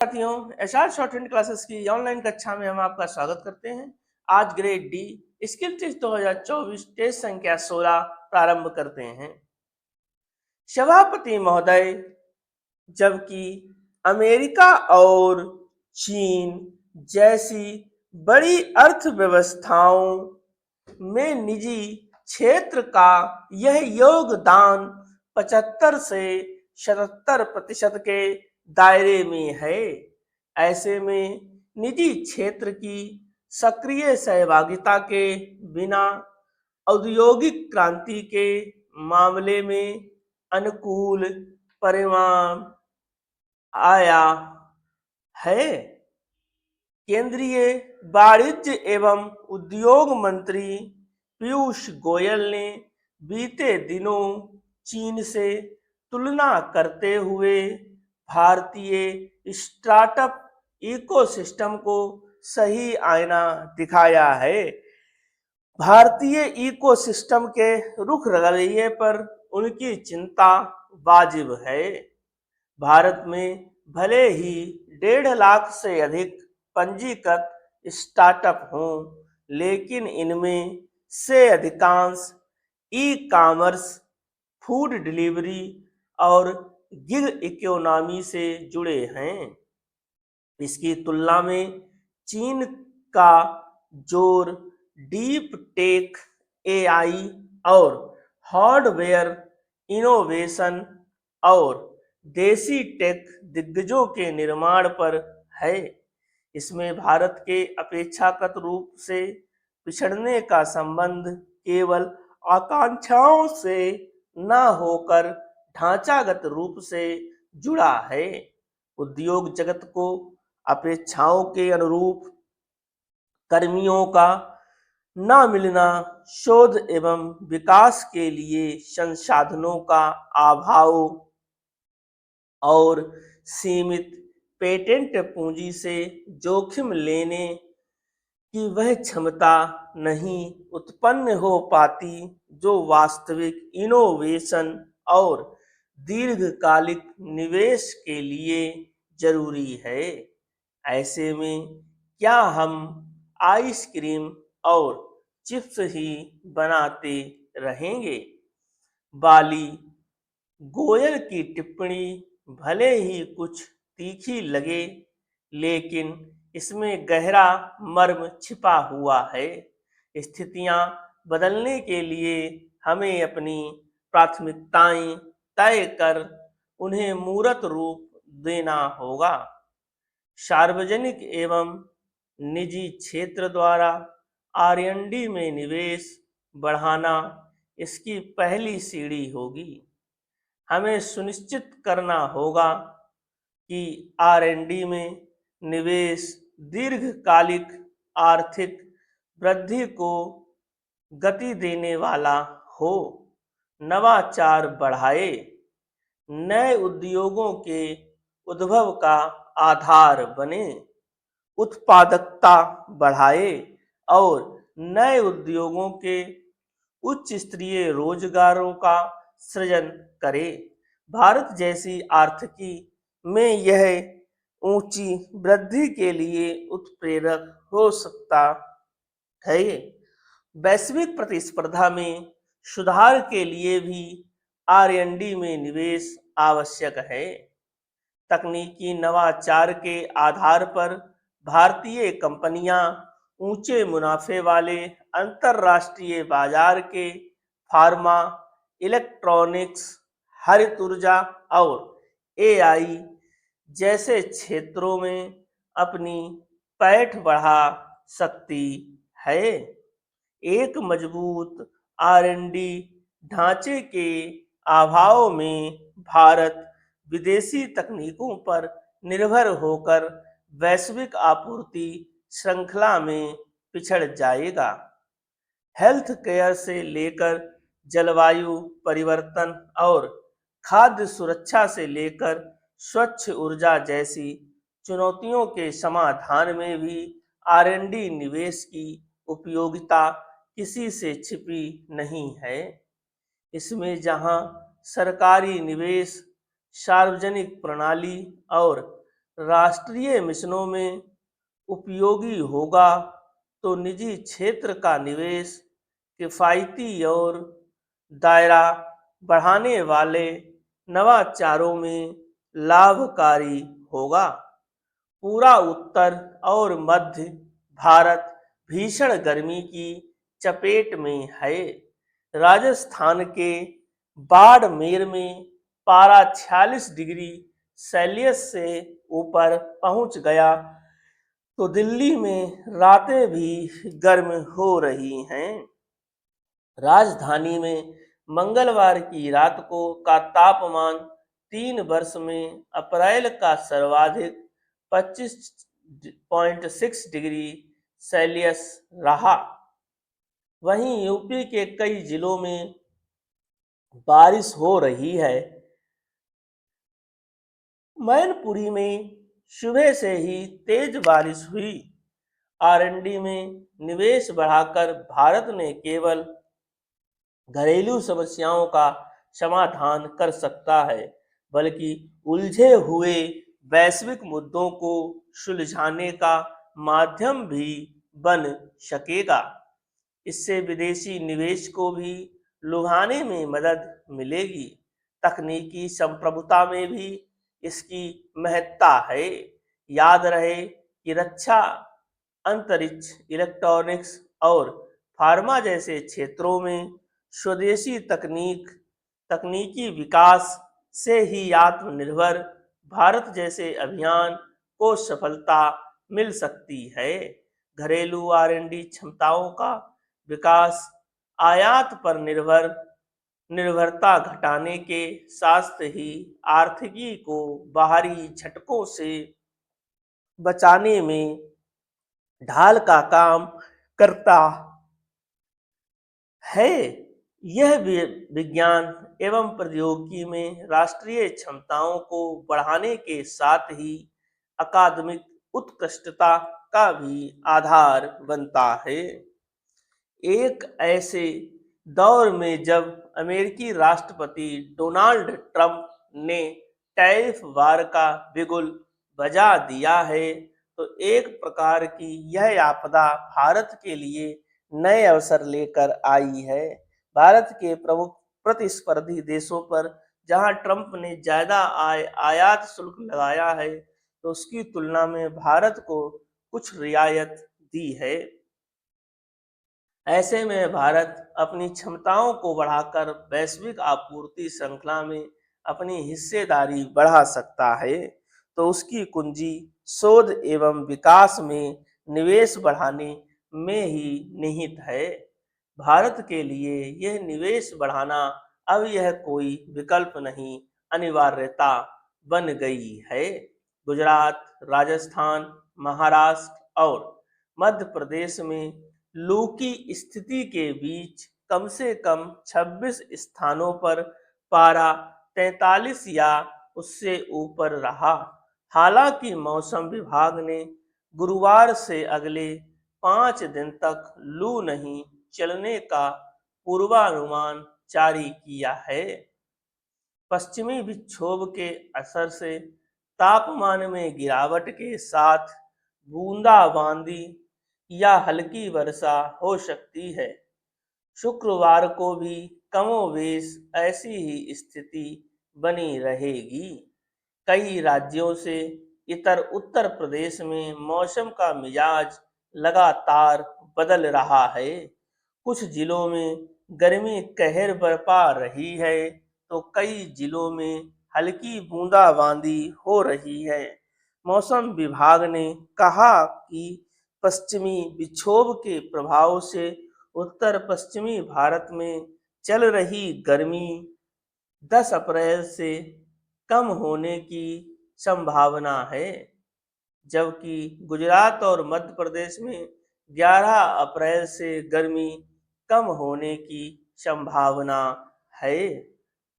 साथियों, HR shorthand classes की online कक्षा में हम आपका स्वागत करते हैं। आज grade D skill test 2024 test संख्या 16 प्रारंभ करते हैं। सभापति महोदय, जबकि अमेरिका और चीन जैसी बड़ी अर्थव्यवस्थाओं में निजी क्षेत्र का यह योगदान 75 से 77% के दायरे में है, ऐसे में निजी क्षेत्र की सक्रिय सहभागिता के बिना औद्योगिक क्रांति के मामले में अनुकूल परिणाम आया है। केंद्रीय वाणिज्य एवं उद्योग मंत्री पीयूष गोयल ने बीते दिनों चीन से तुलना करते हुए भारतीय स्टार्टअप इकोसिस्टम को सही आईना दिखाया है। भारतीय इकोसिस्टम के रुख रवैये पर उनकी चिंता वाजिब है। भारत में भले ही 1.5 लाख से अधिक पंजीकृत स्टार्टअप हों, लेकिन इनमें से अधिकांश ई कॉमर्स, फूड डिलीवरी और गिग इकोनॉमी से जुड़े हैं। इसकी तुलना में चीन का जोर डीप टेक, एआई और हार्डवेयर इनोवेशन और देसी टेक दिग्गजों के निर्माण पर है। इसमें भारत के अपेक्षाकृत रूप से पिछड़ने का संबंध केवल आकांक्षाओं से न होकर ढांचागत रूप से जुड़ा है। उद्योग जगत को अपेक्षाओं के अनुरूप कर्मियों का न मिलना, शोध एवं विकास के लिए संसाधनों का अभाव और सीमित पेटेंट पूंजी से जोखिम लेने की वह क्षमता नहीं उत्पन्न हो पाती जो वास्तविक इनोवेशन और दीर्घकालिक निवेश के लिए जरूरी है। ऐसे में क्या हम आइसक्रीम और चिप्स ही बनाते रहेंगे? बाली गोयल की टिप्पणी भले ही कुछ तीखी लगे, लेकिन इसमें गहरा मर्म छिपा हुआ है। स्थितियां बदलने के लिए हमें अपनी प्राथमिकताएं तय कर उन्हें मूर्त रूप देना होगा। सार्वजनिक एवं निजी क्षेत्र द्वारा आर&डी में निवेश बढ़ाना इसकी पहली सीढ़ी होगी। हमें सुनिश्चित करना होगा कि आर&डी में निवेश दीर्घकालिक आर्थिक वृद्धि को गति देने वाला हो, नवाचार बढ़ाए, नए उद्योगों के उद्भव का आधार बने, उत्पादकता बढ़ाए और नए उद्योगों के उच्च स्तरीय रोजगारों का सृजन करे। भारत जैसी आर्थिकी में यह ऊंची वृद्धि के लिए उत्प्रेरक हो सकता है। वैश्विक प्रतिस्पर्धा में सुधार के लिए भी आर&डी में निवेश आवश्यक है। तकनीकी नवाचार के आधार पर भारतीय कंपनियां ऊंचे मुनाफे वाले अंतरराष्ट्रीय बाजार के फार्मा, इलेक्ट्रॉनिक्स, हरित ऊर्जा और एआई जैसे क्षेत्रों में अपनी पैठ बढ़ा सकती है। एक मजबूत आर&डी ढांचे के अभाव में भारत विदेशी तकनीकों पर निर्भर होकर वैश्विक आपूर्ति श्रृंखला में पिछड़ जाएगा। हेल्थ केयर से लेकर जलवायु परिवर्तन और खाद्य सुरक्षा से लेकर स्वच्छ ऊर्जा जैसी चुनौतियों के समाधान में भी आर&डी निवेश की उपयोगिता किसी से छिपी नहीं है। इसमें जहां सरकारी निवेश, सार्वजनिक प्रणाली और राष्ट्रीय मिशनों में उपयोगी होगा तो निजी क्षेत्र का निवेश किफायती और दायरा बढ़ाने वाले नवाचारों में लाभकारी होगा। पूरा उत्तर और मध्य भारत भीषण गर्मी की चपेट में है। राजस्थान के बाड़मेर में पारा 46 डिग्री सेल्सियस से ऊपर पहुंच गया तो दिल्ली में रातें भी गर्म हो रही हैं। राजधानी में मंगलवार की रात का तापमान 3 वर्ष में अप्रैल का सर्वाधिक 25.6 डिग्री सेल्सियस रहा। वहीं यूपी के कई जिलों में बारिश हो रही है। मैनपुरी में सुबह से ही तेज बारिश हुई। आरएनडी में निवेश बढ़ाकर भारत ने केवल घरेलू समस्याओं का समाधान कर सकता है, बल्कि उलझे हुए वैश्विक मुद्दों को सुलझाने का माध्यम भी बन सकेगा। इससे विदेशी निवेश को भी लुभाने में मदद मिलेगी। तकनीकी संप्रभुता में भी इसकी महत्ता है। याद रहे कि रक्षा, अंतरिक्ष, इलेक्ट्रॉनिक्स और फार्मा जैसे क्षेत्रों में स्वदेशी तकनीकी विकास से ही आत्मनिर्भर भारत जैसे अभियान को सफलता मिल सकती है। घरेलू आरएनडी क्षमताओं का विकास आयात पर निर्भरता घटाने के साथ ही आर्थिकी को बाहरी झटकों से बचाने में ढाल का काम करता है। यह विज्ञान एवं प्रौद्योगिकी में राष्ट्रीय क्षमताओं को बढ़ाने के साथ ही अकादमिक उत्कृष्टता का भी आधार बनता है। एक ऐसे दौर में जब अमेरिकी राष्ट्रपति डोनाल्ड ट्रंप ने टैरिफ वार का बिगुल बजा दिया है, तो एक प्रकार की यह आपदा भारत के लिए नए अवसर लेकर आई है। भारत के प्रमुख प्रतिस्पर्धी देशों पर जहां ट्रंप ने ज्यादा आयात शुल्क लगाया है, तो उसकी तुलना में भारत को कुछ रियायत दी है। ऐसे में भारत अपनी क्षमताओं को बढ़ाकर वैश्विक आपूर्ति श्रृंखला में अपनी हिस्सेदारी बढ़ा सकता है। तो उसकी कुंजी शोध एवं विकास में निवेश बढ़ाने में ही निहित है। भारत के लिए यह निवेश बढ़ाना अब यह कोई विकल्प नहीं, अनिवार्यता बन गई है। गुजरात, राजस्थान, महाराष्ट्र और मध्य प्रदेश में लू की स्थिति के बीच कम से कम 26 स्थानों पर पारा 43 या उससे ऊपर रहा। हालांकि मौसम विभाग ने गुरुवार से अगले 5 दिन तक लू नहीं चलने का पूर्वानुमान जारी किया है। पश्चिमी विक्षोभ के असर से तापमान में गिरावट के साथ बूंदाबांदी या हल्की वर्षा हो सकती है। शुक्रवार को भी कमोबेश ऐसी ही स्थिति बनी रहेगी। कई राज्यों से इतर उत्तर प्रदेश में मौसम का मिजाज लगातार बदल रहा है। कुछ जिलों में गर्मी कहर बरपा रही है, तो कई जिलों में हल्की बूंदाबांदी हो रही है। मौसम विभाग ने कहा कि पश्चिमी विक्षोभ के प्रभाव से उत्तर पश्चिमी भारत में चल रही गर्मी 10 अप्रैल से कम होने की संभावना है, जबकि गुजरात और मध्य प्रदेश में 11 अप्रैल से गर्मी कम होने की संभावना है।